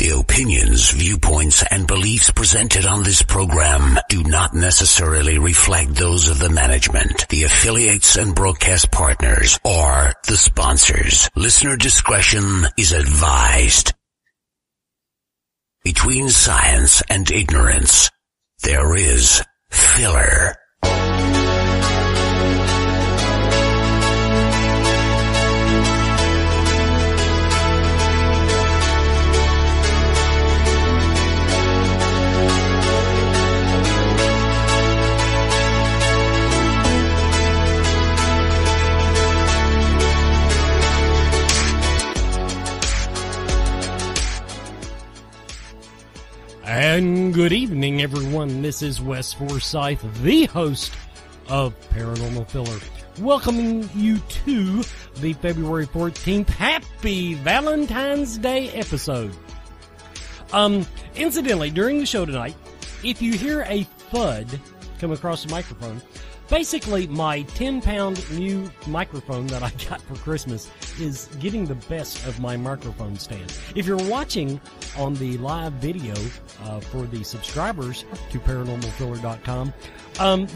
The opinions, viewpoints, and beliefs presented on this program do not necessarily reflect those of the management, the affiliates and broadcast partners, or the sponsors. Listener discretion is advised. Between science and ignorance, there is filler. And good evening, everyone. This is Wes Forsyth, the host of Paranormal Filler, welcoming you to the February 14th Happy Valentine's Day episode. Incidentally, during the show tonight, if you hear a thud come across the microphone, basically my 10-pound new microphone that I got for Christmas is getting the best of my microphone stand. If you're watching on the live video for the subscribers to ParanormalFiller.com,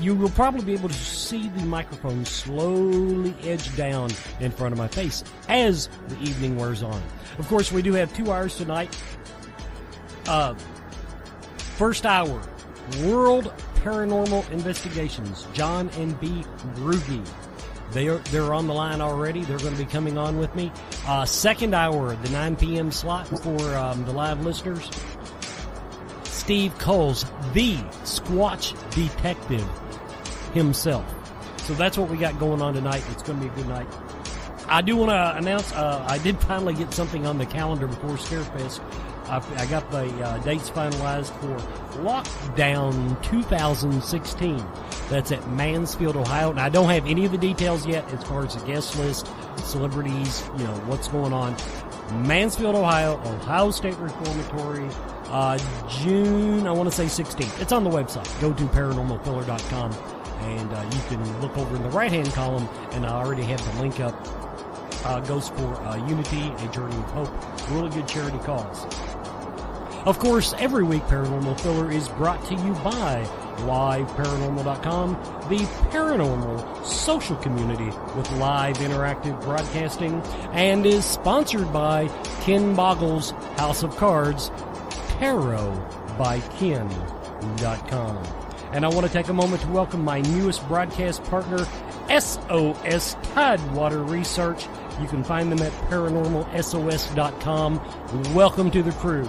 you will probably be able to see the microphone slowly edge down in front of my face as the evening wears on. Of course, we do have 2 hours tonight. First hour, World Paranormal Investigations, John and Bea Brugge. They're on the line already. They're going to be coming on with me. Second hour, the 9 p.m. slot for the live listeners. Steve Coles, the Squatch Detective himself. So that's what we got going on tonight. It's going to be a good night. I do want to announce I did finally get something on the calendar before Scarefest. I got the dates finalized for Lockdown 2016. That's at Mansfield, Ohio. And I don't have any of the details yet as far as the guest list, celebrities, what's going on. Mansfield, Ohio, Ohio State Reformatory, June, I want to say 16th. It's on the website. Go to ParanormalFiller.com, and you can look over in the right-hand column, and I already have the link up. Goes for Unity, a Journey of Hope. Really good charity cause. Of course, every week Paranormal Filler is brought to you by LiveParanormal.com, the paranormal social community with live interactive broadcasting, and is sponsored by Ken Boggle's House of Cards, TarotByKen.com. And I want to take a moment to welcome my newest broadcast partner, SOS Tidewater Research. You can find them at ParanormalSOS.com. Welcome to the crew.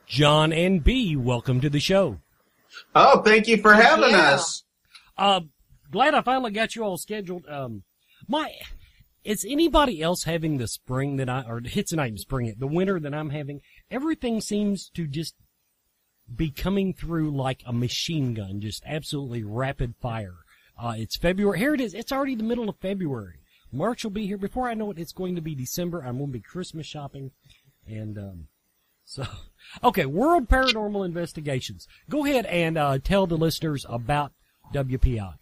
John and Bea, welcome to the show. Oh, thank you for having us. Glad I finally got you all scheduled. Is anybody else having the spring it's not even spring, the winter that I'm having? Everything seems to just be coming through like a machine gun, just absolutely rapid fire. It's February. Here it is. It's already the middle of February. March will be here. Before I know it, it's going to be December. I'm going to be Christmas shopping. And, okay, World Paranormal Investigations. Go ahead and tell the listeners about WPI.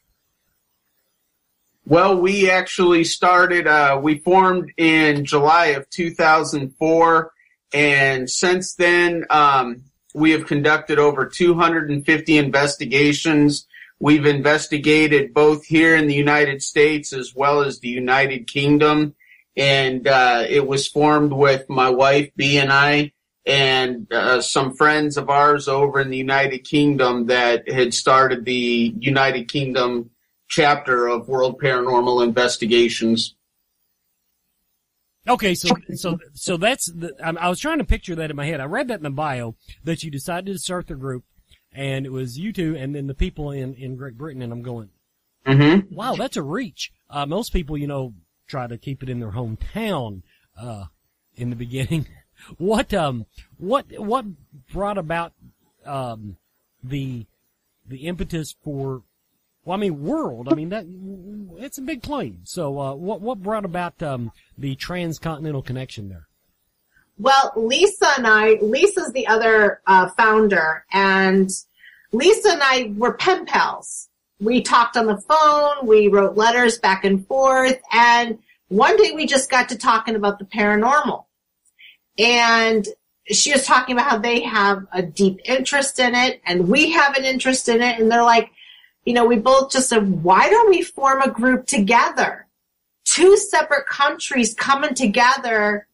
Well, we actually started, we formed in July of 2004, and since then, we have conducted over 250 investigations. We've investigated both here in the United States as well as the United Kingdom, and it was formed with my wife, Bea, and I, and some friends of ours over in the United Kingdom that had started the United Kingdom chapter of World Paranormal Investigations. Okay, so that's I was trying to picture that in my head. I read that in the bio that you decided to start the group, and it was you two and then the people in Great Britain, and I'm going, Mm-hmm. Wow, that's a reach. Most people, try to keep it in their hometown, in the beginning. What brought about, the impetus for, world? It's a big claim. So, what brought about, the transcontinental connection there? Well, Lisa's the other founder, and Lisa and I were pen pals. We talked on the phone, we wrote letters back and forth, and one day we just got to talking about the paranormal. And she was talking about how they have a deep interest in it, and we have an interest in it, and they're like, we both just said, why don't we form a group together? Two separate countries coming together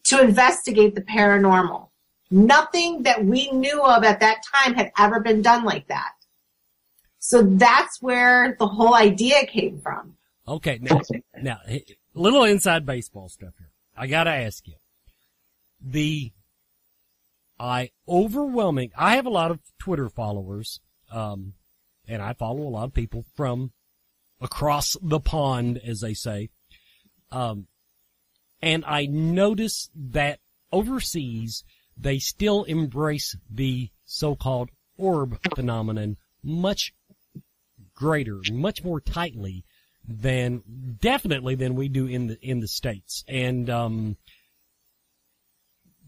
to investigate the paranormal. Nothing that we knew of at that time had ever been done like that. So that's where the whole idea came from. Okay, now, a little inside baseball stuff here. I gotta ask you. I have a lot of Twitter followers, and I follow a lot of people from across the pond, as they say. And I notice that overseas, they still embrace the so-called orb phenomenon much greater, much more tightly than we do in the States. And,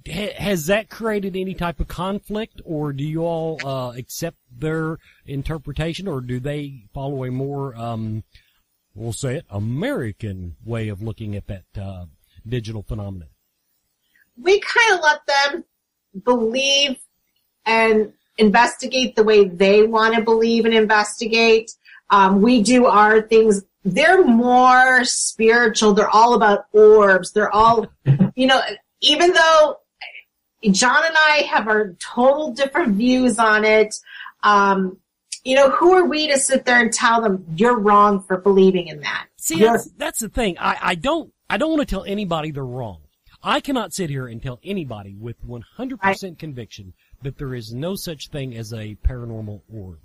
has that created any type of conflict, or do you all, accept their interpretation, or do they follow a more, we'll say it, American way of looking at that, digital phenomenon? We kind of let them believe and investigate the way they want to believe and investigate. We do our things. They're more spiritual. They're all about orbs. They're all, even though John and I have our total different views on it, who are we to sit there and tell them you're wrong for believing in that? See, that's the thing. I don't want to tell anybody they're wrong. I cannot sit here and tell anybody with 100% conviction that there is no such thing as a paranormal orb.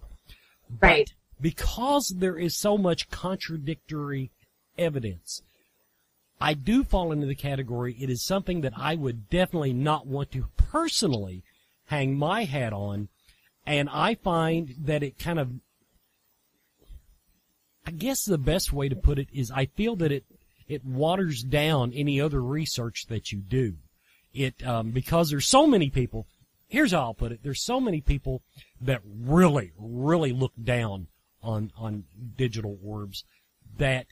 Right. But because there is so much contradictory evidence, I do fall into the category, it is something that I would definitely not want to personally hang my hat on, and I find that it kind of, I guess the best way to put it is I feel that it waters down any other research that you do. Because there's so many people, here's how I'll put it, there's so many people that really, really look down on digital orbs that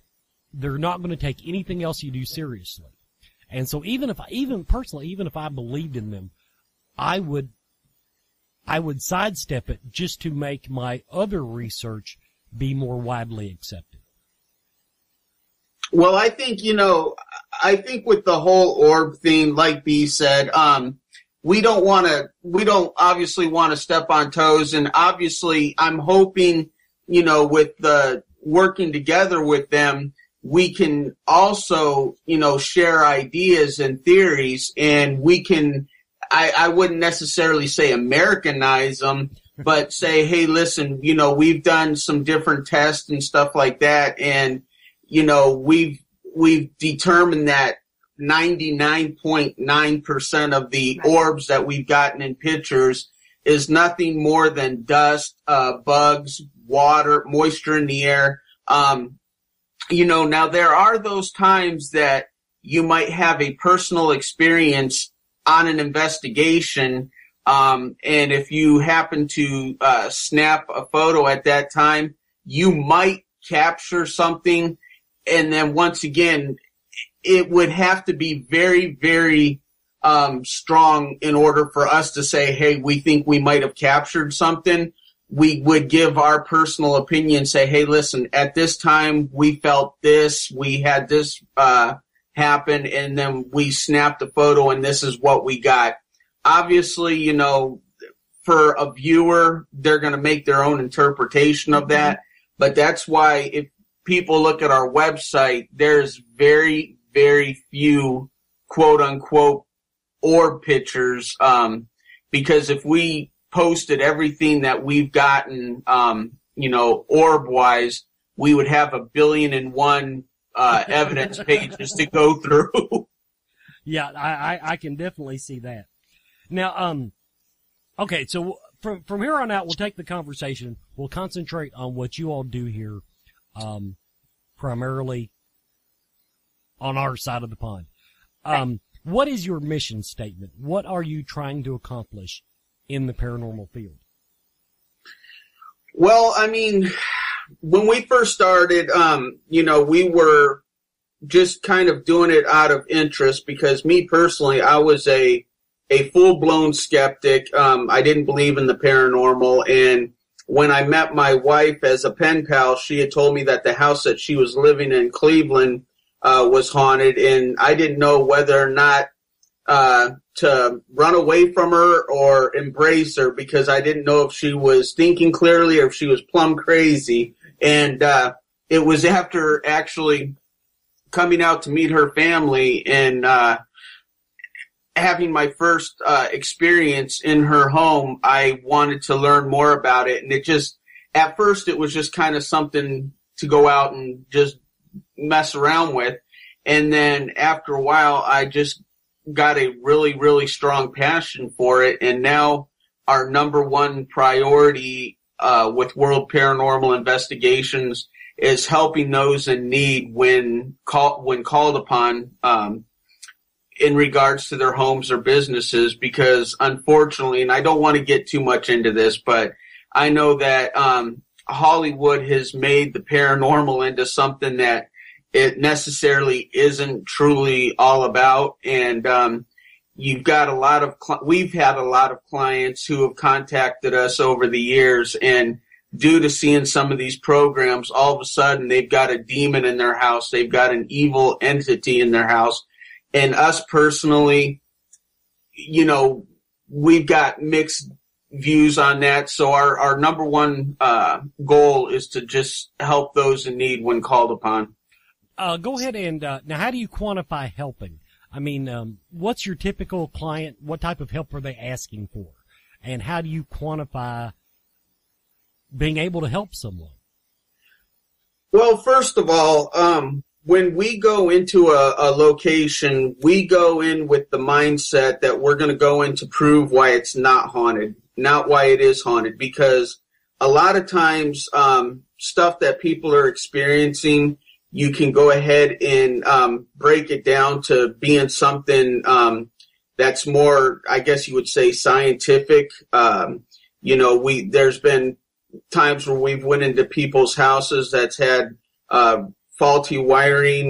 they're not going to take anything else you do seriously. And so even if I believed in them, I would sidestep it just to make my other research be more widely accepted. Well, I think, with the whole orb thing, like Bea said, we don't obviously want to step on toes. And obviously I'm hoping, with the working together with them, we can also, share ideas and theories, and we can, I wouldn't necessarily say Americanize them, but say, hey, listen, we've done some different tests and stuff like that. And, we've determined that 99.9% of the orbs that we've gotten in pictures is nothing more than dust, bugs, water, moisture in the air. Now there are those times that you might have a personal experience on an investigation. And if you happen to, snap a photo at that time, you might capture something. And then once again, it would have to be very, very, strong in order for us to say, hey, we think we might have captured something. We would give our personal opinion, say, hey, listen, at this time we felt this, we had this happen, and then we snapped a photo and this is what we got. Obviously, for a viewer, they're going to make their own interpretation of that. But that's why if people look at our website, there's very, very few quote unquote orb pictures. Because if we posted everything that we've gotten, orb-wise, we would have 1,000,000,001 evidence pages to go through. Yeah, I can definitely see that. Now, okay, so from here on out, we'll take the conversation. We'll concentrate on what you all do here, primarily on our side of the pond. What is your mission statement? What are you trying to accomplish in the paranormal field? Well, I mean, when we first started, we were just kind of doing it out of interest because me personally, I was a full-blown skeptic. I didn't believe in the paranormal. And when I met my wife as a pen pal, she had told me that the house that she was living in Cleveland was haunted, and I didn't know whether or not to run away from her or embrace her because I didn't know if she was thinking clearly or if she was plumb crazy. And it was after actually coming out to meet her family and having my first experience in her home, I wanted to learn more about it. And at first it was just kind of something to go out and just mess around with. And then after a while, I just got a really, really strong passion for it. And now our number one priority with World Paranormal Investigations is helping those in need when called upon in regards to their homes or businesses. Because unfortunately, and I don't want to get too much into this, but I know that Hollywood has made the paranormal into something that it necessarily isn't truly all about. And we've had a lot of clients who have contacted us over the years, and due to seeing some of these programs, all of a sudden they've got a demon in their house, they've got an evil entity in their house. And us personally, we've got mixed views on that. So our number one goal is to just help those in need when called upon. Go ahead and now, how do you quantify helping? I mean, what's your typical client? What type of help are they asking for? And how do you quantify being able to help someone? Well, first of all, when we go into a location, we go in with the mindset that we're going to go in to prove why it's not haunted, not why it is haunted. Because a lot of times, stuff that people are experiencing, you can go ahead and break it down to being something that's more, I guess you would say, scientific. There's been times where we've went into people's houses that's had faulty wiring,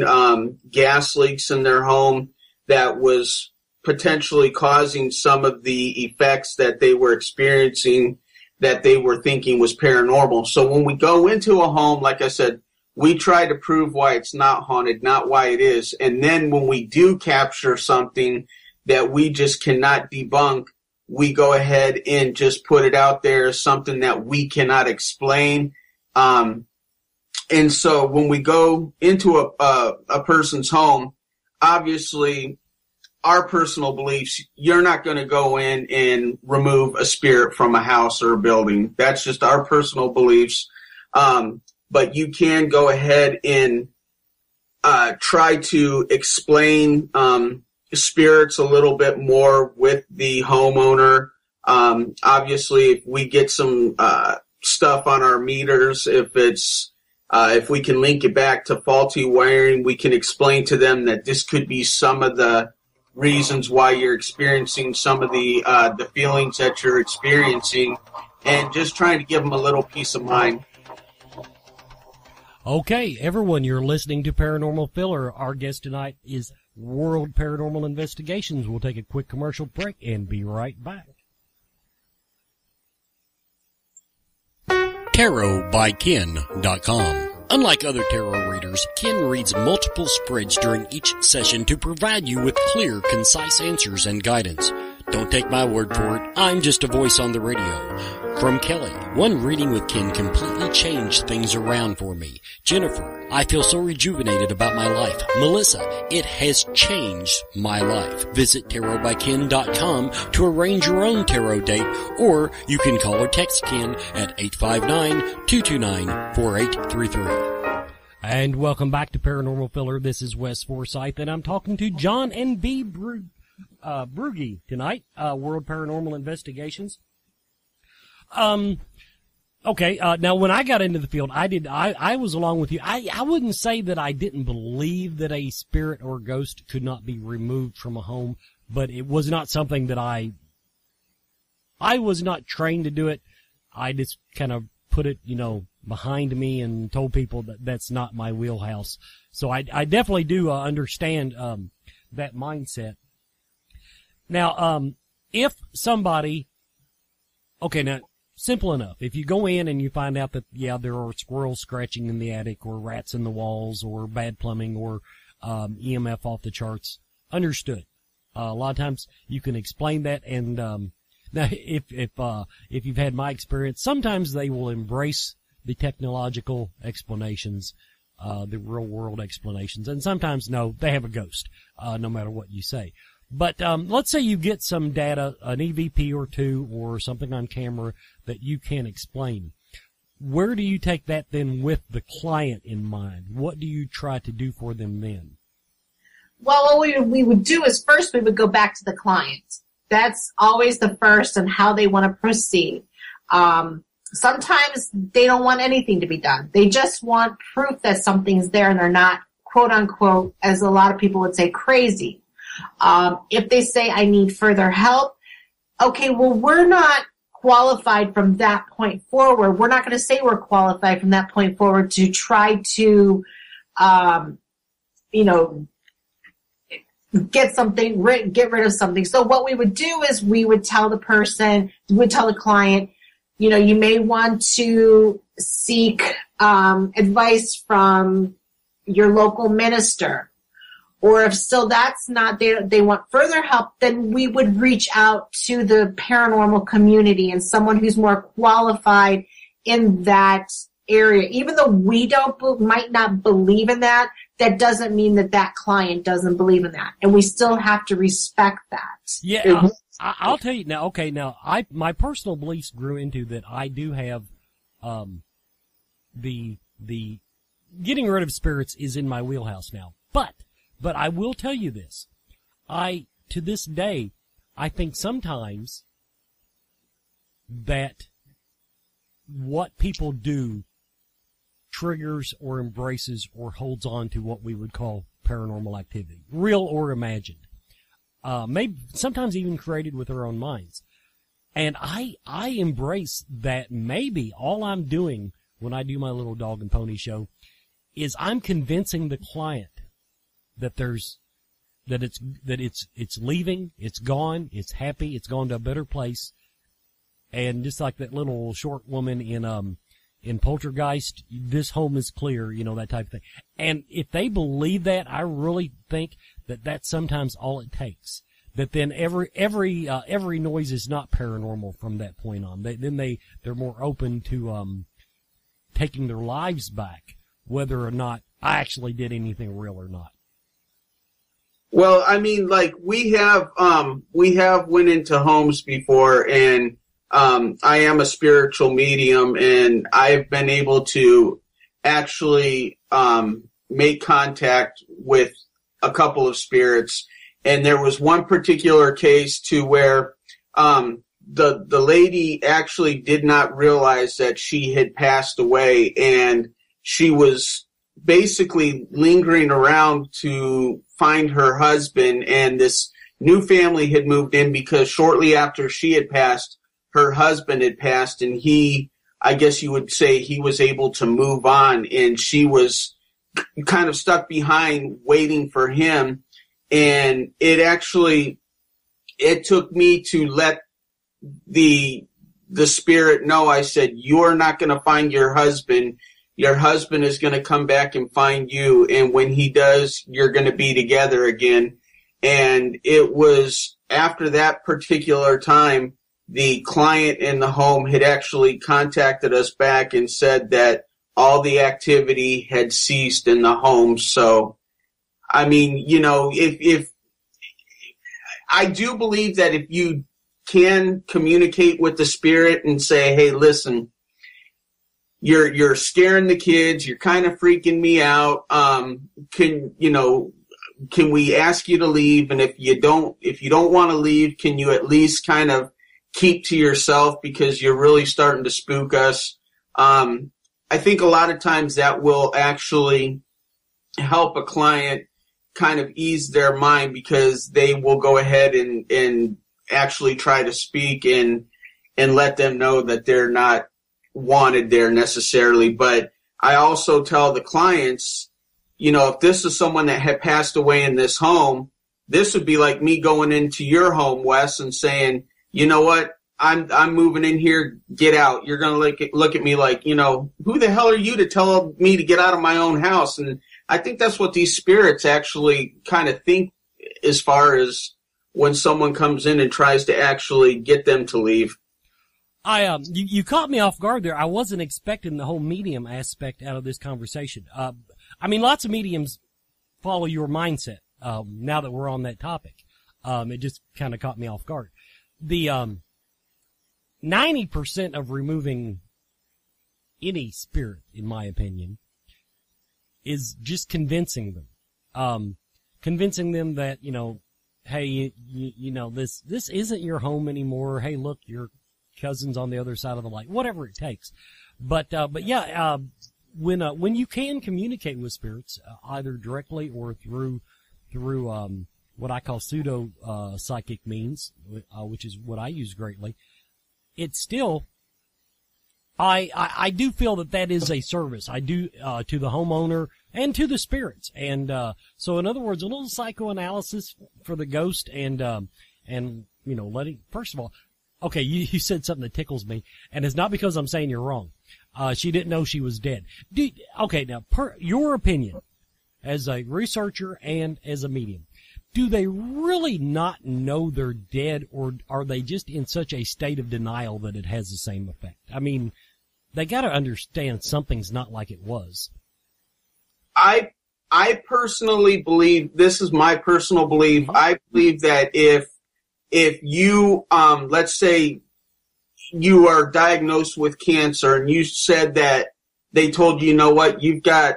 gas leaks in their home that was potentially causing some of the effects that they were experiencing that they were thinking was paranormal. So when we go into a home, like I said, we try to prove why it's not haunted, not why it is. And then when we do capture something that we just cannot debunk, we go ahead and just put it out there as something that we cannot explain. And so when we go into a person's home, obviously our personal beliefs, you're not going to go in and remove a spirit from a house or a building. That's just our personal beliefs. But you can go ahead and try to explain spirits a little bit more with the homeowner. Obviously, if we get some stuff on our meters, if we can link it back to faulty wiring, we can explain to them that this could be some of the reasons why you're experiencing some of the feelings that you're experiencing, and just trying to give them a little peace of mind. Okay, everyone, you're listening to Paranormal Filler. Our guest tonight is World Paranormal Investigations. We'll take a quick commercial break and be right back. TarotByKen.com. Unlike other tarot readers, Ken reads multiple spreads during each session to provide you with clear, concise answers and guidance. Don't take my word for it. I'm just a voice on the radio. From Kelly, one reading with Ken completely changed things around for me. Jennifer, I feel so rejuvenated about my life. Melissa, it has changed my life. Visit tarotbyken.com to arrange your own tarot date, or you can call or text Ken at 859-229-4833. And welcome back to Paranormal Filler. This is Wes Forsythe, and I'm talking to John and Bea Brugge tonight, World Paranormal Investigations. Okay, now when I got into the field, I was along with you. I wouldn't say that I didn't believe that a spirit or ghost could not be removed from a home, but it was not something that I was not trained to do it. I just kind of put it, behind me and told people that that's not my wheelhouse. So I definitely do understand that mindset. Now, if somebody, okay, now, simple enough. If you go in and you find out that, there are squirrels scratching in the attic or rats in the walls or bad plumbing or EMF off the charts, understood. A lot of times you can explain that, and now if you've had my experience, sometimes they will embrace the technological explanations, the real world explanations, and sometimes no, they have a ghost, no matter what you say. But let's say you get some data, an EVP or two, or something on camera that you can't explain. Where do you take that then with the client in mind? What do you try to do for them then? Well, what we would do is first we would go back to the client. That's always the first and how they want to proceed. Sometimes they don't want anything to be done. They just want proof that something's there and they're not, quote unquote, as a lot of people would say, crazy. If they say, I need further help, okay, well, we're not qualified from that point forward. We're not going to say we're qualified from that point forward to try to, get rid of something. So what we would do is we would tell the client, you may want to seek advice from your local minister. Or if still that's not, they want further help, then we would reach out to the paranormal community and someone who's more qualified in that area. Even though we might not believe in that, that doesn't mean that client doesn't believe in that. And we still have to respect that. Yeah, I'll tell you now. Okay, now my personal beliefs grew into that I do have, the getting rid of spirits is in my wheelhouse now. But I will tell you this. To this day, I think sometimes that what people do triggers or embraces or holds on to what we would call paranormal activity, real or imagined. Maybe sometimes even created with their own minds. And I embrace that maybe all I'm doing when I do my little dog and pony show is I'm convincing the client that it's leaving, it's gone, it's happy, it's gone to a better place. And just like that little short woman in Poltergeist, this home is clear, that type of thing. And if they believe that, I really think that that's sometimes all it takes. That then every noise is not paranormal from that point on. They're more open to taking their lives back, whether or not I actually did anything real or not. Well, I mean, like we have went into homes before, and I am a spiritual medium, and I've been able to actually make contact with a couple of spirits. And there was one particular case to where the lady actually did not realize that she had passed away, and she was basically lingering around to find her husband, and this new family had moved in because shortly after she had passed, her husband had passed, and I guess you would say he was able to move on, and she was kind of stuck behind waiting for him. And it took me to let the spirit know. I said, you're not going to find your husband. Your husband is going to come back and find you. And when he does, you're going to be together again. And it was after that particular time, the client in the home had actually contacted us back and said that all the activity had ceased in the home. So, I mean, you know, if I do believe that if you can communicate with the spirit and say, hey, listen, you're scaring the kids, you're kind of freaking me out. Can we ask you to leave? And if you don't want to leave, can you at least kind of keep to yourself because you're really starting to spook us? I think a lot of times that will actually help a client kind of ease their mind, because they will go ahead and actually try to speak and let them know that they're not wanted there necessarily. But I also tell the clients, you know, if this is someone that had passed away in this home, this would be like me going into your home, Wes, and saying, you know what, I'm moving in here, get out. You're going to look at me like, you know, who the hell are you to tell me to get out of my own house? And I think that's what these spirits actually kind of think, as far as when someone comes in and tries to actually get them to leave. You caught me off guard there. I wasn't expecting the whole medium aspect out of this conversation. I mean, lots of mediums follow your mindset. Now that we're on that topic, it just kind of caught me off guard. The 90% of removing any spirit, in my opinion, is just convincing them. Convincing them that, you know, hey, you know, this isn't your home anymore. Hey, look, your cousin's on the other side of the light. Whatever it takes. But yeah, when you can communicate with spirits, either directly or through what I call pseudo psychic means, which is what I use greatly, it's still, I do feel that is a service. I do, to the homeowner and to the spirits. And, so in other words, a little psychoanalysis for the ghost and, you know, first of all, okay, you said something that tickles me, and it's not because I'm saying you're wrong. She didn't know she was dead. Okay, now, your opinion, as a researcher and as a medium, do they really not know they're dead, or are they just in such a state of denial that it has the same effect? I mean, they gotta understand something's not like it was. I personally believe, this is my personal belief, I believe that if you, let's say you are diagnosed with cancer and you said that they told you, you know what, you've got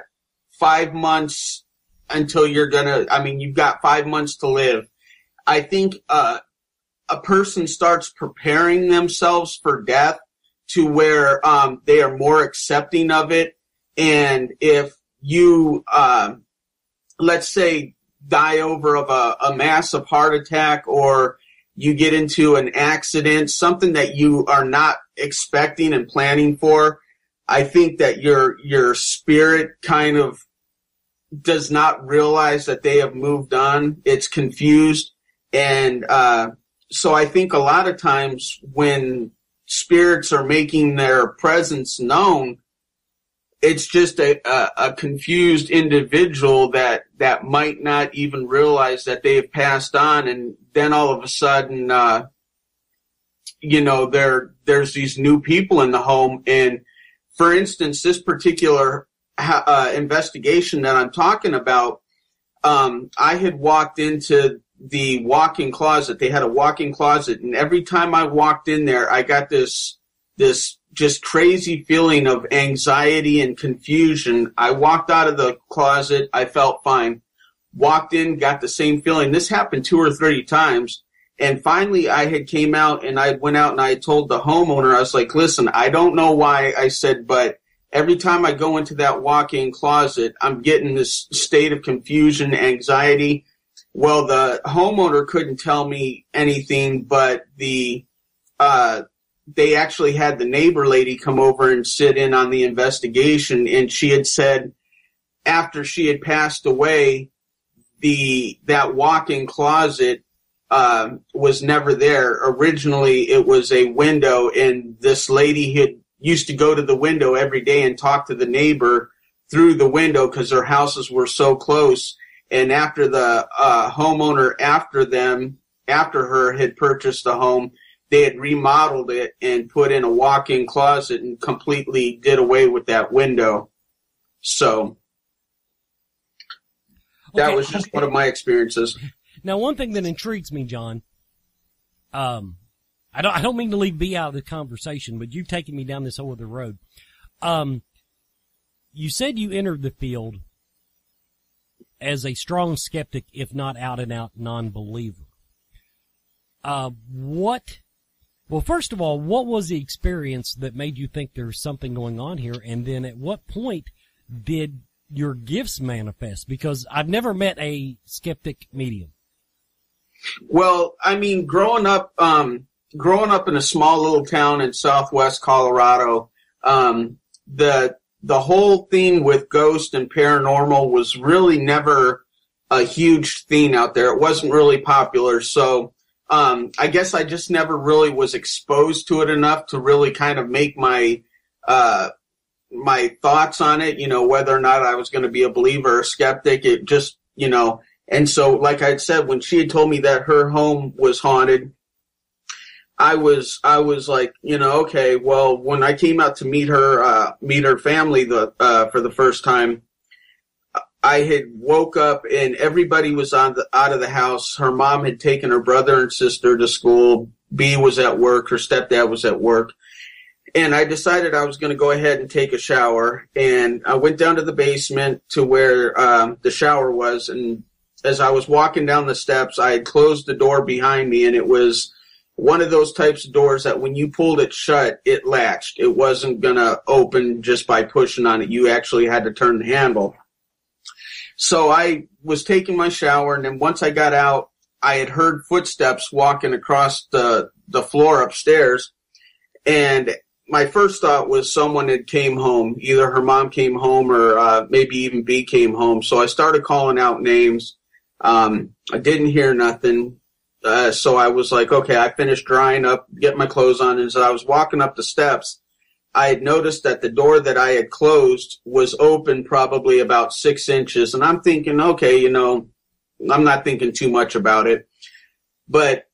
5 months until you've got 5 months to live. I think, a person starts preparing themselves for death to where, they are more accepting of it. And if you, let's say, die over of a massive heart attack, or you get into an accident, something that you are not expecting and planning for, I think that your spirit kind of does not realize that they have moved on. It's confused. And so I think a lot of times when spirits are making their presence known, it's just a confused individual that might not even realize that they have passed on. And then all of a sudden, there's these new people in the home. And for instance, this particular investigation that I'm talking about, I had walked into the walk-in closet. They had a walk-in closet, and every time I walked in there, I got this just crazy feeling of anxiety and confusion. I walked out of the closet, I felt fine. Walked in, got the same feeling. This happened 2 or 3 times. And finally I had came out and I went out and I told the homeowner, I was like, listen, I don't know why, I said, but every time I go into that walk-in closet, I'm getting this state of confusion, anxiety. Well, the homeowner couldn't tell me anything, but they actually had the neighbor lady come over and sit in on the investigation, and she had said after she had passed away, that walk-in closet was never there. Originally, it was a window, and this lady used to go to the window every day and talk to the neighbor through the window because their houses were so close. And after the homeowner after them after her had purchased the home, they had remodeled it and put in a walk-in closet and completely did away with that window. So that was just one of my experiences. Now, one thing that intrigues me, John, I don't mean to leave Bea out of the conversation, but you've taken me down this whole other road. You said you entered the field as a strong skeptic, if not out-and-out non-believer. Well, first of all, what was the experience that made you think there was something going on here? And then at what point did your gifts manifest? Because I've never met a skeptic medium. Well, I mean, growing up in a small little town in southwest Colorado, the whole thing with ghost and paranormal was really never a huge thing out there. It wasn't really popular. So, I guess I just never really was exposed to it enough to really kind of make my thoughts on it, whether or not I was going to be a believer or skeptic. It just, and so like I said, when she had told me that her home was haunted, I was like, okay, well, when I came out to meet her family for the first time, I had woke up and everybody was out of the house. Her mom had taken her brother and sister to school. Bea was at work. Her stepdad was at work. And I decided I was going to go ahead and take a shower. And I went down to the basement to where the shower was. And as I was walking down the steps, I had closed the door behind me. And it was one of those types of doors that when you pulled it shut, it latched. It wasn't going to open just by pushing on it. You actually had to turn the handle. So I was taking my shower, and then once I got out, I had heard footsteps walking across the floor upstairs. And my first thought was someone had came home. Either her mom came home or maybe even Bea came home. So I started calling out names. I didn't hear nothing. So I was like, okay, I finished drying up, getting my clothes on. And as I was walking up the steps, I had noticed that the door that I had closed was open probably about 6 inches. And I'm thinking, okay, I'm not thinking too much about it. But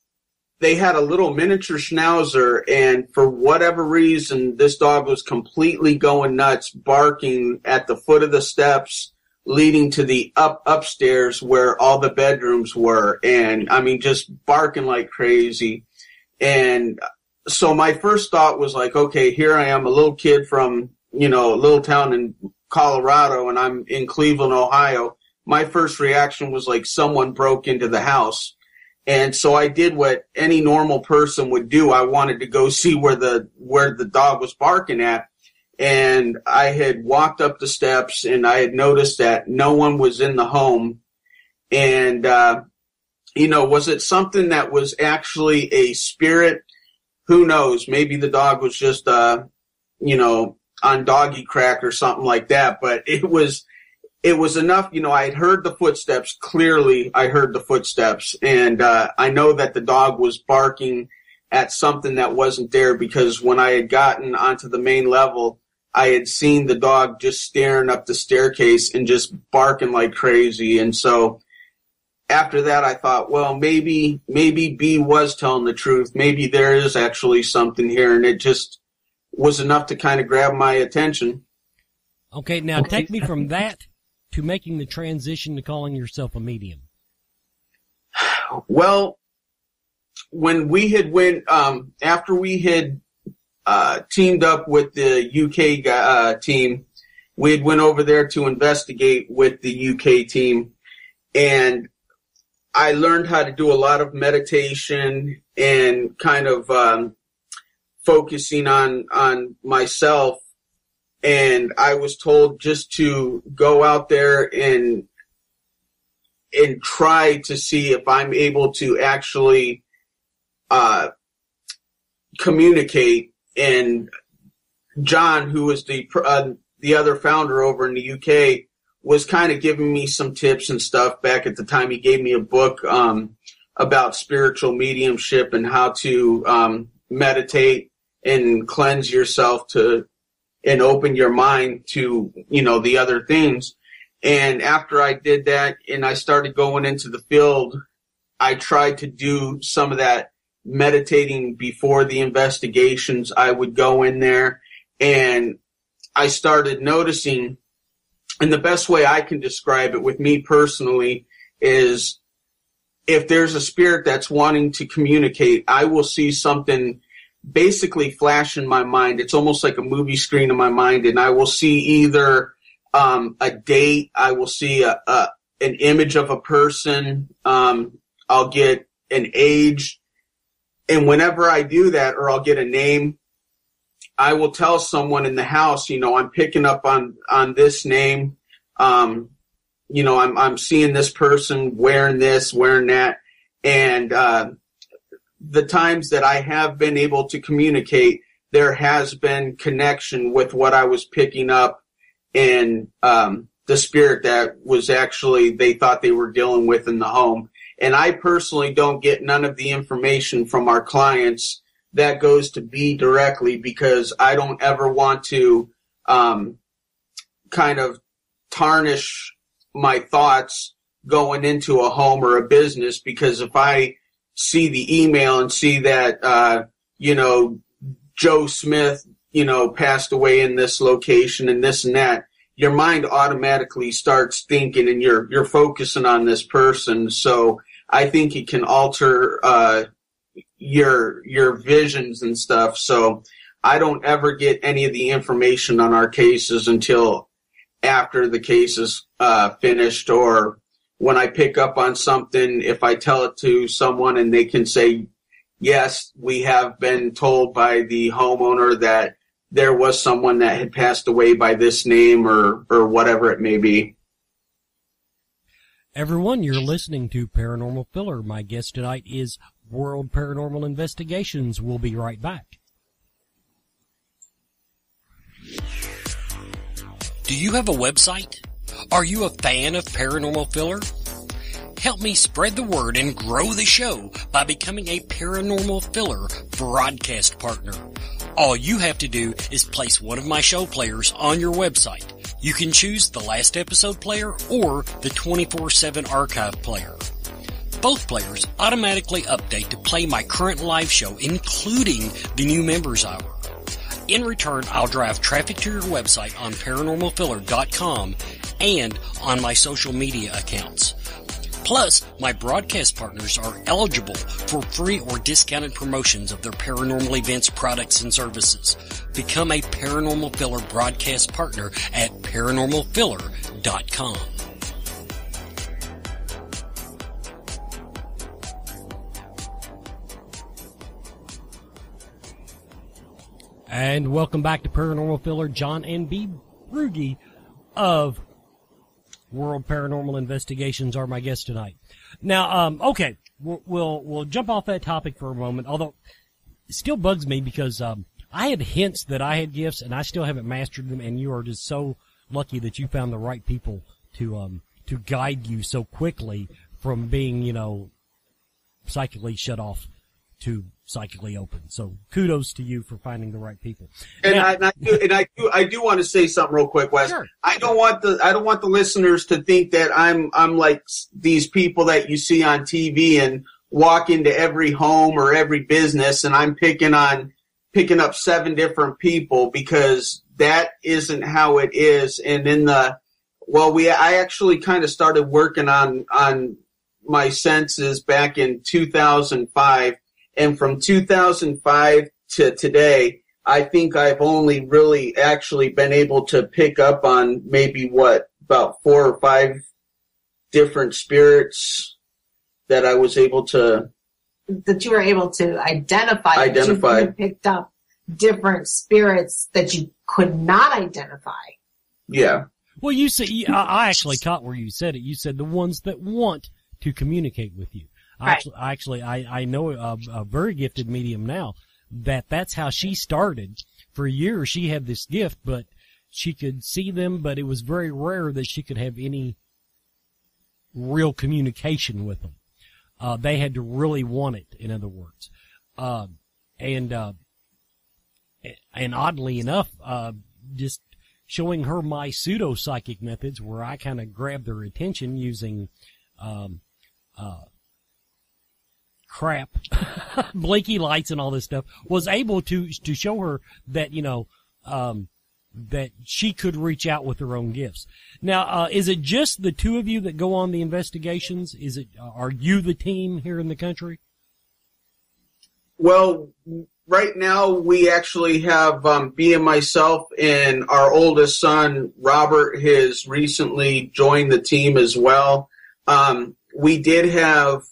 they had a little miniature schnauzer, and for whatever reason, this dog was completely going nuts, barking at the foot of the steps leading to the upstairs where all the bedrooms were. And I mean, just barking like crazy. And so my first thought was like, okay, here I am, a little kid from, a little town in Colorado, and I'm in Cleveland, Ohio. My first reaction was like someone broke into the house. And so I did what any normal person would do. I wanted to go see where the dog was barking at. And I had walked up the steps, and I had noticed that no one was in the home. And, was it something that was actually a spirit? Who knows? Maybe the dog was just, on doggy crack or something like that. But it was enough. I had heard the footsteps. Clearly, I heard the footsteps. And I know that the dog was barking at something that wasn't there, because when I had gotten onto the main level, I had seen the dog just staring up the staircase and just barking like crazy. And so after that, I thought, well, maybe Bea was telling the truth. Maybe there is actually something here, and it just was enough to kind of grab my attention. Okay, now take me from that to making the transition to calling yourself a medium. Well, when we had after we had teamed up with the UK team, we had went over there to investigate with the UK team, and I learned how to do a lot of meditation and kind of focusing on myself. And I was told just to go out there and try to see if I'm able to actually communicate. And John, who was the other founder over in the UK, was kind of giving me some tips and stuff back at the time. He gave me a book about spiritual mediumship and how to meditate and cleanse yourself and open your mind to, the other things. And after I did that and I started going into the field I tried to do some of that meditating before the investigations. I would go in there and I started noticing, and the best way I can describe it with me personally is if there's a spirit that's wanting to communicate, I will see something basically flash in my mind. It's almost like a movie screen in my mind, and I will see either a date, I will see an image of a person, I'll get an age, and whenever I do that, or I'll get a name, I will tell someone in the house, I'm picking up on this name, I'm seeing this person wearing this, wearing that, and the times that I have been able to communicate, there has been connection with what I was picking up and the spirit that was actually they thought they were dealing with in the home. And I personally don't get none of the information from our clients that goes to Bea directly, because I don't ever want to kind of tarnish my thoughts going into a home or a business, because if I see the email and see that, Joe Smith, passed away in this location and this and that, your mind automatically starts thinking and you're focusing on this person. So I think it can alter, your visions and stuff. So I don't ever get any of the information on our cases until after the case is, finished, or when I pick up on something, if I tell it to someone and they can say, yes, we have been told by the homeowner that there was someone that had passed away by this name or whatever it may be. Everyone, you're listening to Paranormal Filler. My guest tonight is World Paranormal Investigations. We'll be right back. Do you have a website? Are you a fan of Paranormal Filler? Help me spread the word and grow the show by becoming a Paranormal Filler broadcast partner. All you have to do is place one of my show players on your website. You can choose the last episode player or the 24/7 archive player. Both players automatically update to play my current live show, including the new members hour. In return, I'll drive traffic to your website on paranormalfiller.com and on my social media accounts. Plus, my broadcast partners are eligible for free or discounted promotions of their paranormal events, products, and services. Become a Paranormal Filler broadcast partner at paranormalfiller.com. And welcome back to Paranormal Filler. John and Bea Brugge of World Paranormal Investigations are my guests tonight. Now, okay, we'll jump off that topic for a moment, although it still bugs me because I had hints that I had gifts and I still haven't mastered them, and you are just so lucky that you found the right people to guide you so quickly from being, psychically shut off to psychically open. So kudos to you for finding the right people. And now, I do want to say something real quick, Wes. Sure. I don't want the listeners to think that I'm like these people that you see on TV and walk into every home or every business and I'm picking up 7 different people, because that isn't how it is. And I actually kind of started working on my senses back in 2005. And from 2005 to today, I think I've only really actually been able to pick up on maybe about 4 or 5 different spirits that I was able to. That you were able to identify. You picked up different spirits that you could not identify. Yeah. Well, you said, I actually caught where you said it. You said the ones that want to communicate with you. Right. I know a very gifted medium now that's how she started. For years she had this gift, but she could see them, but it was very rare that she could have any real communication with them. They had to really want it, in other words. And oddly enough, just showing her my pseudo-psychic methods where I kind of grab their attention using, crap, blinky lights and all this stuff, was able to show her that, that she could reach out with her own gifts. Now, is it just the two of you that go on the investigations? Are you the team here in the country? Well, right now we actually have Bea and myself, and our oldest son, Robert, has recently joined the team as well. We did have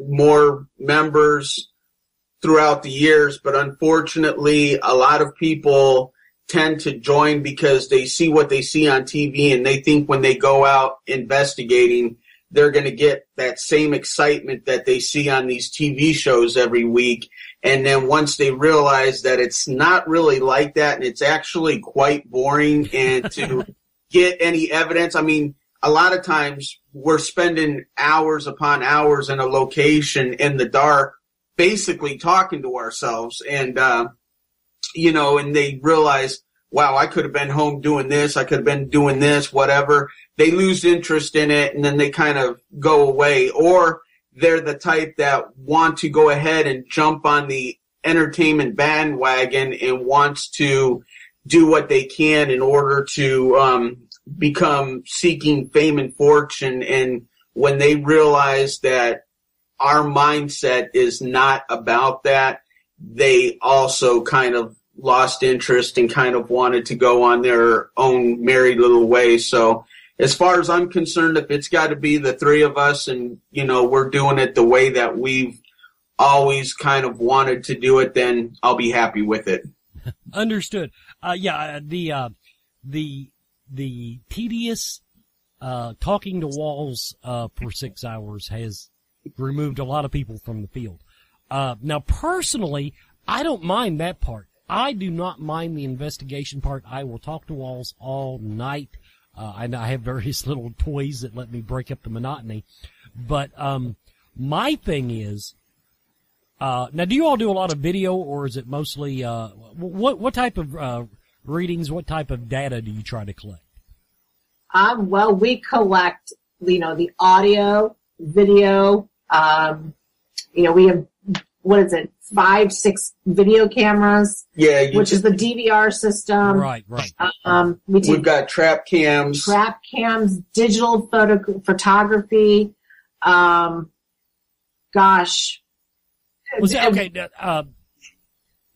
more members throughout the years, but unfortunately a lot of people tend to join because they see what they see on TV, and they think when they go out investigating, they're going to get that same excitement that they see on these TV shows every week. And then once they realize that it's not really like that, and it's actually quite boring, and to get any evidence, I mean, a lot of times we're spending hours upon hours in a location in the dark, basically talking to ourselves, and and they realize, wow, I could have been home doing this, I could have been doing this, whatever. They lose interest in it, and then they kind of go away. Or they're the type that want to go ahead and jump on the entertainment bandwagon and wants to do what they can in order to become seeking fame and fortune. And when they realize that our mindset is not about that, they also kind of lost interest and kind of wanted to go on their own merry little way. So as far as I'm concerned, if it's got to be the three of us and, we're doing it the way that we've always kind of wanted to do it, then I'll be happy with it. Understood. The tedious talking to walls for 6 hours has removed a lot of people from the field. Now, personally, I don't mind that part. I do not mind the investigation part. I will talk to walls all night. I have various little toys that let me break up the monotony. But my thing is, now, do you all do a lot of video, or is it mostly what type of readings, what type of data do you try to collect? Well, we collect, the audio, video. We have, 5-6 video cameras. Yeah, which is the DVR system. Right. We've got trap cams, digital photography. Okay.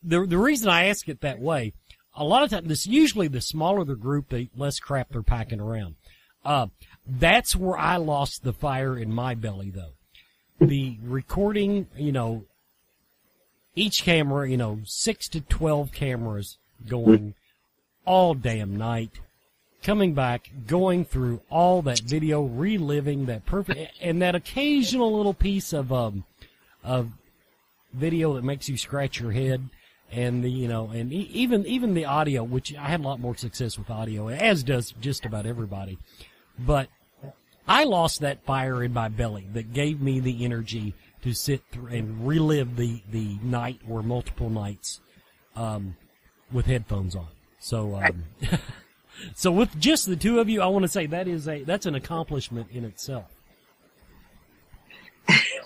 The reason I ask it that way, a lot of times, usually the smaller the group, the less crap they're packing around. That's where I lost the fire in my belly, though. The recording, each camera, 6 to 12 cameras going all damn night, coming back, going through all that video, reliving that perfect, and that occasional little piece of video that makes you scratch your head, and even the audio, which I had a lot more success with audio, as does just about everybody. But I lost that fire in my belly that gave me the energy to sit through and relive the night or multiple nights with headphones on. So so with just the two of you, I want to say that's an accomplishment in itself.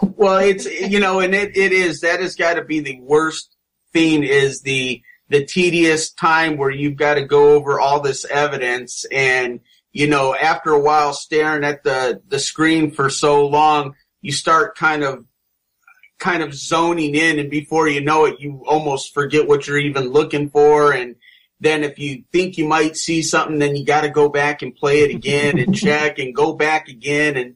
Well, it's and it is, that has got to be the worst thing, is the tedious time where you've got to go over all this evidence, and after a while staring at the screen for so long, you start kind of zoning in, and before you know it, you almost forget what you're even looking for. And then if you think you might see something, then you got to go back and play it again and check and go back again.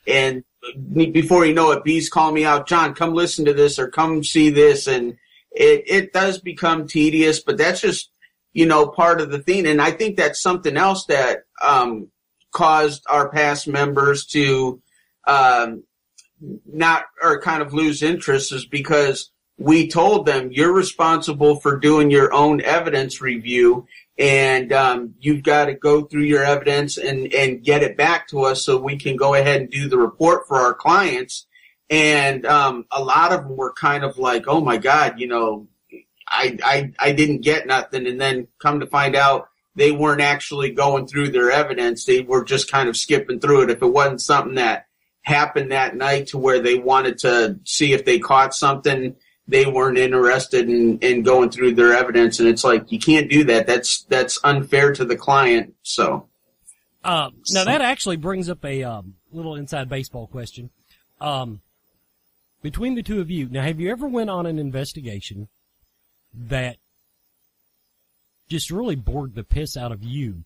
And before you know it, Bea's calling me out, John, come listen to this or come see this. And it does become tedious, but that's just, part of the thing. And I think that's something else that caused our past members to not, or kind of lose interest, is because we told them, you're responsible for doing your own evidence review, and you've got to go through your evidence and get it back to us so we can go ahead and do the report for our clients. And a lot of them were kind of like, oh my God, I didn't get nothing. And then come to find out, they weren't actually going through their evidence. They were just kind of skipping through it. If it wasn't something that happened that night to where they wanted to see if they caught something. They weren't interested in going through their evidence, and it's like, you can't do that. That's unfair to the client. So, now that actually brings up a little inside baseball question. Between the two of you, now, have you ever went on an investigation that just really bored the piss out of you,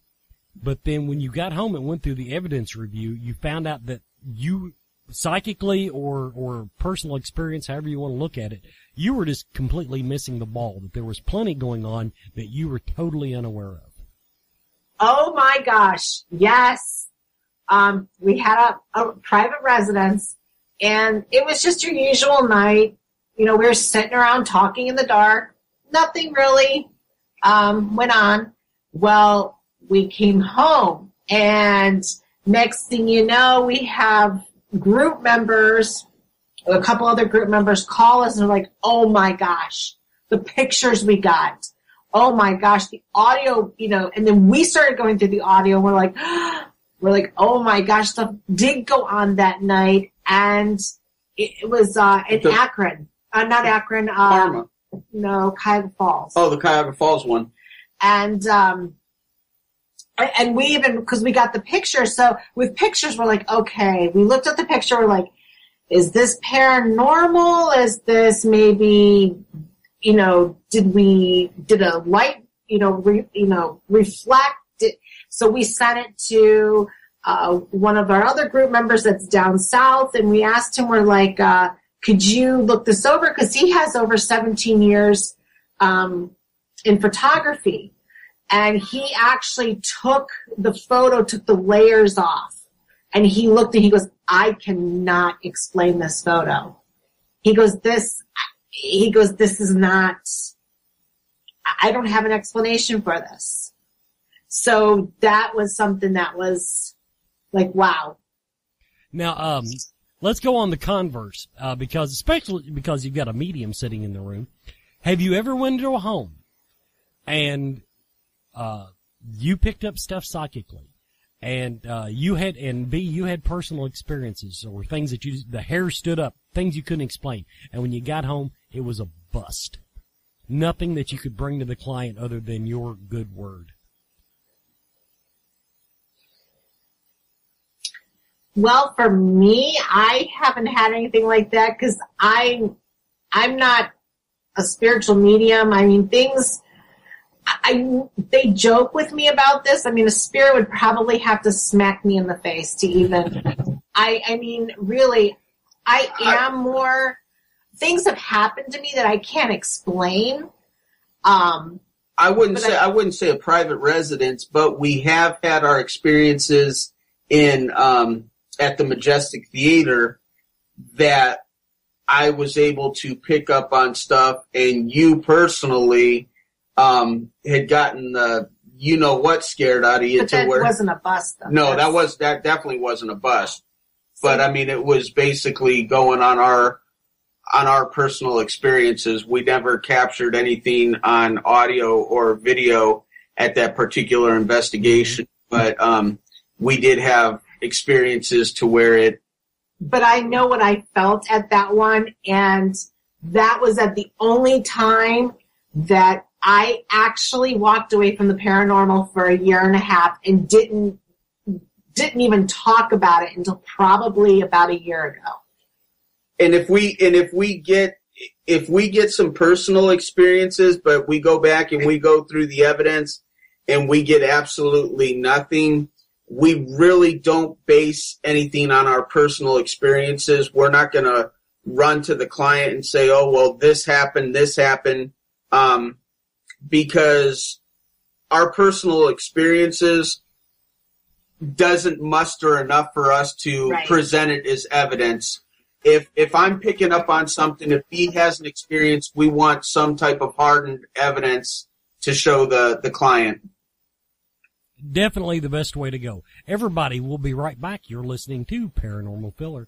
but then when you got home and went through the evidence review, you found out that you psychically or personal experience, however you want to look at it, you were just completely missing the ball, that there was plenty going on that you were totally unaware of? Oh my gosh, yes. We had a private residence, and it was just your usual night. You know, we were sitting around talking in the dark. Nothing really went on. Well, we came home, and next thing you know, we have group members, a couple other group members call us and are like, oh my gosh, the pictures we got. Oh my gosh, the audio, you know, and then we started going through the audio, and we're like, oh my gosh, stuff did go on that night. And it was in Akron. Not Akron. Parma. No, Cuyahoga Falls. Oh, the Cuyahoga Falls one. And we even, because we got the picture, so with pictures, we're like, okay, we looked at the picture, we're like, is this paranormal? Is this maybe, you know, did a light, reflect it? So we sent it to one of our other group members that's down south, and we asked him, we're like, could you look this over? Because he has over 17 years in photography. And he actually took the layers off. And he looked and he goes, I cannot explain this photo. He goes, this is not, I don't have an explanation for this. So that was something that was like, wow. Now, let's go on the converse, especially because you've got a medium sitting in the room. Have you ever went into a home and you picked up stuff psychically, and you had personal experiences or things that the hair stood up, things you couldn't explain, and when you got home, it was a bust. Nothing that you could bring to the client other than your good word. Well, for me, I haven't had anything like that because I'm not a spiritual medium. I mean, they joke with me about this. I mean, a spirit would probably have to smack me in the face to even, I mean, really, I am more, things have happened to me that I can't explain. I wouldn't say a private residence, but we have had our experiences in, at the Majestic Theater that I was able to pick up on stuff, and you personally, had gotten the you-know-what scared out of you. But that wasn't a bust, though. No, that definitely wasn't a bust. But, I mean, it was basically going on our personal experiences. We never captured anything on audio or video at that particular investigation. But we did have experiences to where it... But I know what I felt at that one, and that was at the only time that I actually walked away from the paranormal for a year and a half and didn't even talk about it until probably about a year ago. And if we get some personal experiences, but we go back and we go through the evidence and we get absolutely nothing, we really don't base anything on our personal experiences. We're not going to run to the client and say, oh, well, this happened, because our personal experiences doesn't muster enough for us to present it as evidence. If I'm picking up on something, if he has an experience, we want some type of hardened evidence to show the client. Definitely the best way to go. Everybody, we'll be right back. You're listening to Paranormal Filler.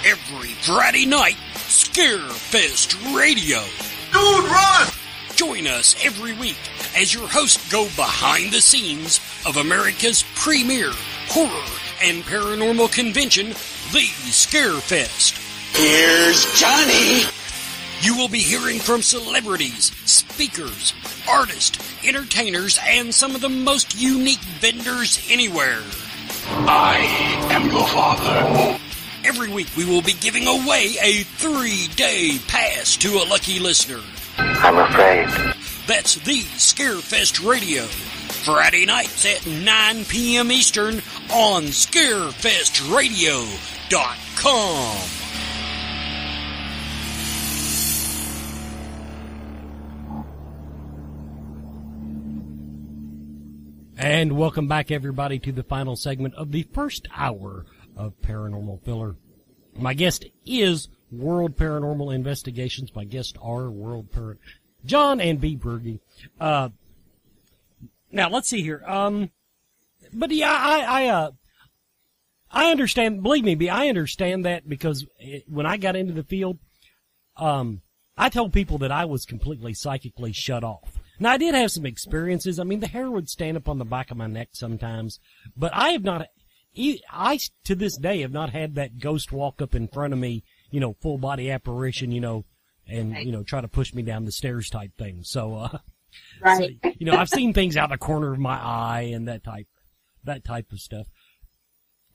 Every Friday night, Scarefest Radio. Dude, run! Join us every week as your hosts go behind the scenes of America's premier horror and paranormal convention, the Scarefest. Here's Johnny. You will be hearing from celebrities, speakers, artists, entertainers, and some of the most unique vendors anywhere. I am your father. Every week we will be giving away a 3-day pass to a lucky listener. I'm afraid. That's the Scarefest Radio. Friday nights at 9 p.m. Eastern on ScarefestRadio.com. And welcome back, everybody, to the final segment of the first hour of Paranormal Filler. My guest is World Paranormal Investigations. My guests are John and Bea Brugge. Now, let's see here. But yeah, I understand, believe me, Bea, I understand that because when I got into the field, I told people that I was completely psychically shut off. Now, I did have some experiences. I mean, the hair would stand up on the back of my neck sometimes, but I have not, to this day, have not had that ghost walk up in front of me, full body apparition, and, try to push me down the stairs type thing. So, Right. So, I've seen things out the corner of my eye and that type of stuff.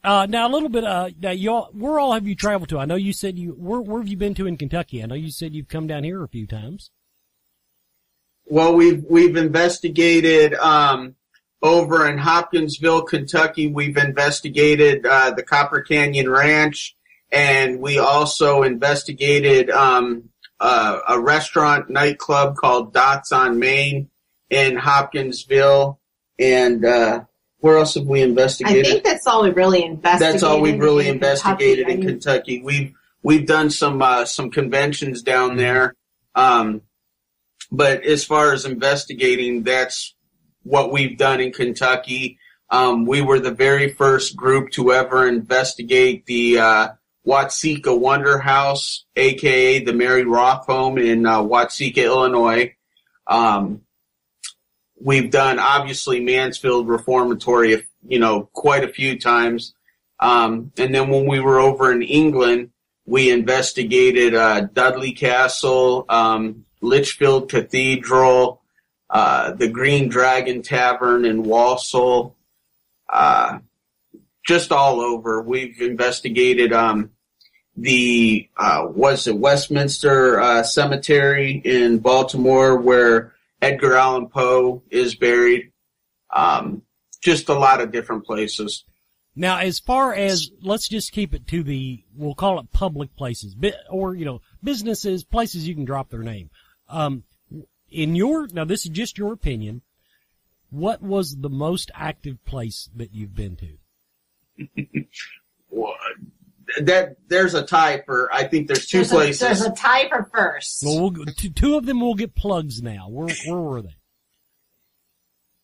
Now a little bit, now y'all, where all have you traveled to? I know you said where have you been to in Kentucky? I know you said you've come down here a few times. Well, we've investigated, over in Hopkinsville, Kentucky. We've investigated, the Copper Canyon Ranch, and we also investigated, a restaurant nightclub called Dots on Main in Hopkinsville. And, where else have we investigated? I think that's all we really investigated. That's all we've really investigated in Kentucky. We've done some conventions down there. But as far as investigating, that's what we've done in Kentucky. We were the very first group to ever investigate the Watsika Wonder House, aka the Mary Roth home in Watsika, Illinois. We've done, obviously, Mansfield Reformatory, quite a few times. And then when we were over in England, we investigated Dudley Castle, Lichfield Cathedral, the Green Dragon Tavern in Walsall, just all over. We've investigated the Westminster Cemetery in Baltimore, where Edgar Allan Poe is buried. Just a lot of different places. Now, as far as, let's just keep it to we'll call it public places, or, businesses, places you can drop their name. Now this is just your opinion, what was the most active place that you've been to? Well, there's a tie for, I think there's two places. There's a tie for first. Well, two of them will get plugs now. Where were they?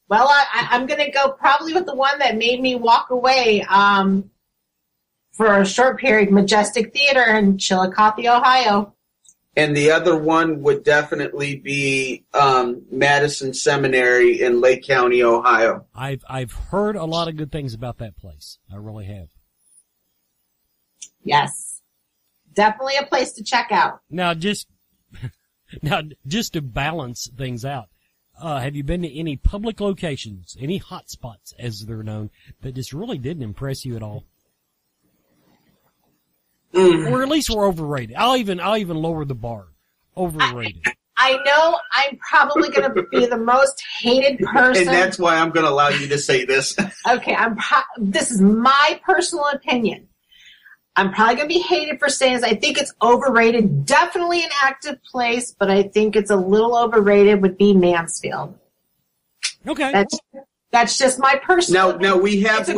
Well, I'm going to go probably with the one that made me walk away for a short period, Majestic Theater in Chillicothe, Ohio. And the other one would definitely be Madison Seminary in Lake County, Ohio. I've heard a lot of good things about that place. I really have. Yes. Definitely a place to check out. Now, just to balance things out, have you been to any public locations, any hot spots, as they're known, that just really didn't impress you at all? Or at least were overrated. I'll even lower the bar. Overrated. I know I'm probably going to be the most hated person. And that's why I'm going to allow you to say this. Okay, this is my personal opinion. I'm probably going to be hated for saying this. I think it's overrated. Definitely an active place, but I think it's a little overrated would be Mansfield. Okay. That's just my personal opinion. No, we've had a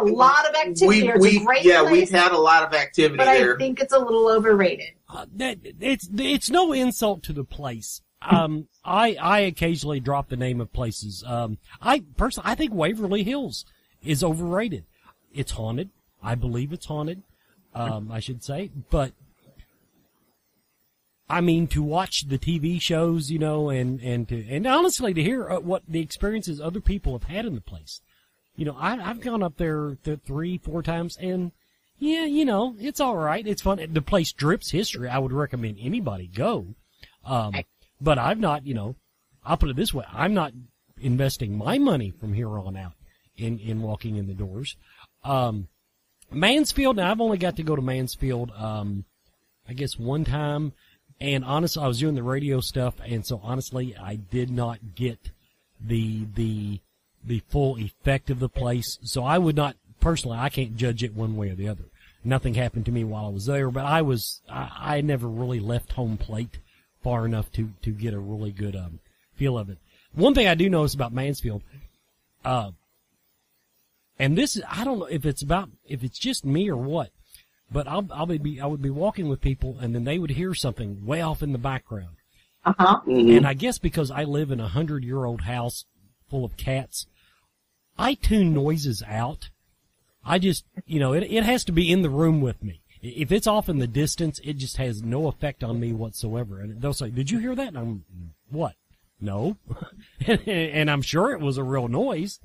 lot of activity there. It's a great place, we've had a lot of activity there. But I think it's a little overrated. It's no insult to the place. I occasionally drop the name of places. I think Waverly Hills is overrated. It's haunted. I believe it's haunted. I should say, but I mean, to watch the TV shows, you know, and honestly to hear what the experiences other people have had in the place. You know, I've gone up there 3-4 times, and yeah, you know, it's all right. It's fun. The place drips history. I would recommend anybody go. But I've not, you know, I'll put it this way: I'm not investing my money from here on out in walking in the doors. Mansfield. Now I've only got to go to Mansfield, I guess one time. And honestly, I was doing the radio stuff, and so honestly, I did not get the full effect of the place. So I would not, personally, I can't judge it one way or the other. Nothing happened to me while I was there, but I never really left home plate far enough to get a really good, feel of it. One thing I do notice about Mansfield, and this is, I don't know if it's just me or what, but I would be walking with people, and then they would hear something way off in the background. Mm-hmm. And I guess because I live in a 100-year-old house full of cats, I tune noises out. I just, you know, it has to be in the room with me. If it's off in the distance, it just has no effect on me whatsoever. And they'll say, "Did you hear that?" And I'm, "What? No." And I'm sure it was a real noise.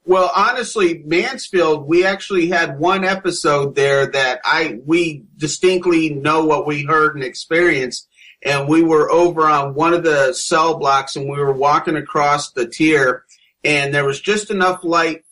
Well, honestly, Mansfield, we actually had one episode there that we distinctly know what we heard and experienced. And we were over on one of the cell blocks, and we were walking across the tier, and there was just enough light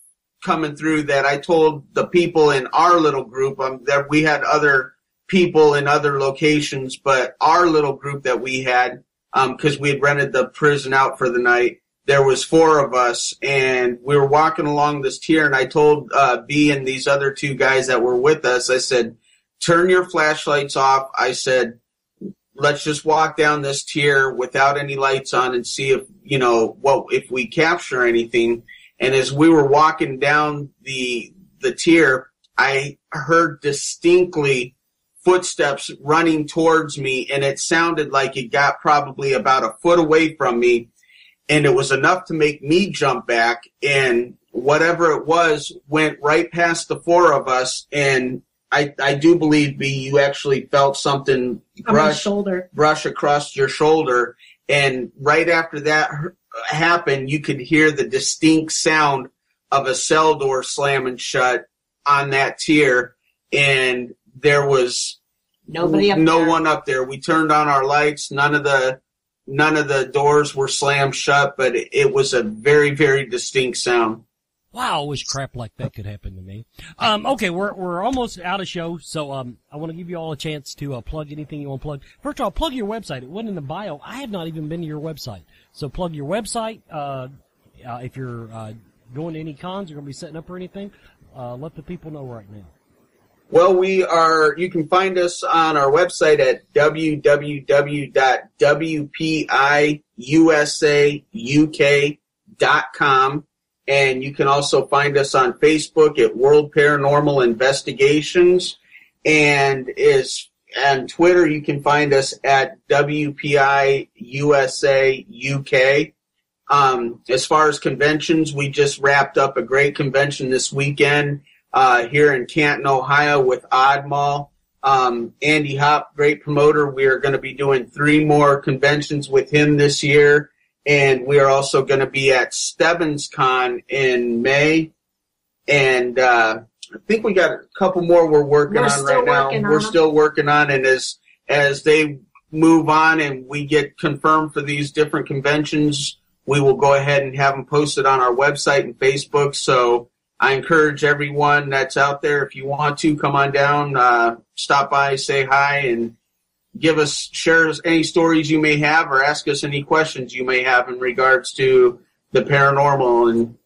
coming through that I told the people in our little group that we had other people in other locations, but our little group that we had, because we had rented the prison out for the night, there was 4 of us, and we were walking along this tier, and I told Bea and these other 2 guys that were with us, I said, "Turn your flashlights off." I said, "Let's just walk down this tier without any lights on and see if, you know, if we capture anything." And as we were walking down the tier, I heard distinctly footsteps running towards me, and it sounded like it got probably about a foot away from me. And it was enough to make me jump back, and whatever it was went right past the 4 of us. And I do believe, Bea, you actually felt something brush across your shoulder. And right after that happened, you could hear the distinct sound of a cell door slamming shut on that tier. And there was no one up there. We turned on our lights. None of the doors were slammed shut, but it was a very, very distinct sound. Wow, I wish crap like that could happen to me. Okay, we're almost out of show, so I want to give you all a chance to plug anything you want to plug. First of all, plug your website. It wasn't in the bio. I have not even been to your website. So plug your website. If you're going to any cons, you're going to be setting up or anything, let the people know right now. Well, you can find us on our website at www.wpiusauk.com. And you can also find us on Facebook at World Paranormal Investigations. And on Twitter, you can find us at WPIUSAUK. As far as conventions, we just wrapped up a great convention this weekend here in Canton, Ohio with Oddmall. Andy Hopp, great promoter. We are going to be doing 3 more conventions with him this year. And we are also going to be at Stebbins Con in May. And I think we got a couple more we're working on right now. We're still working on, and as they move on and we get confirmed for these different conventions, we will go ahead and have them posted on our website and Facebook. So I encourage everyone that's out there, if you want to, come on down, stop by, say hi, and share any stories you may have, or ask us any questions you may have in regards to the paranormal, and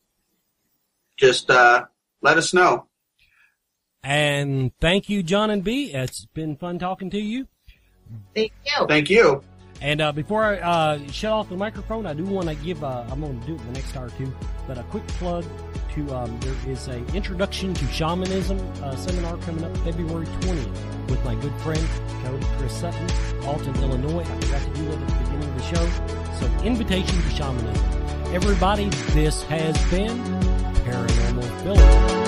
just let us know. And thank you, John and Bea. It's been fun talking to you. Thank you. Thank you. And before I shut off the microphone, I do want to give, I'm going to do it in the next hour or two, but a quick plug to, there is a Introduction to Shamanism seminar coming up February 20th with my good friend, Cody Chris Sutton, Alton, Illinois. I forgot to do that at the beginning of the show. So, Invitation to Shamanism. Everybody, this has been Paranormal Philip.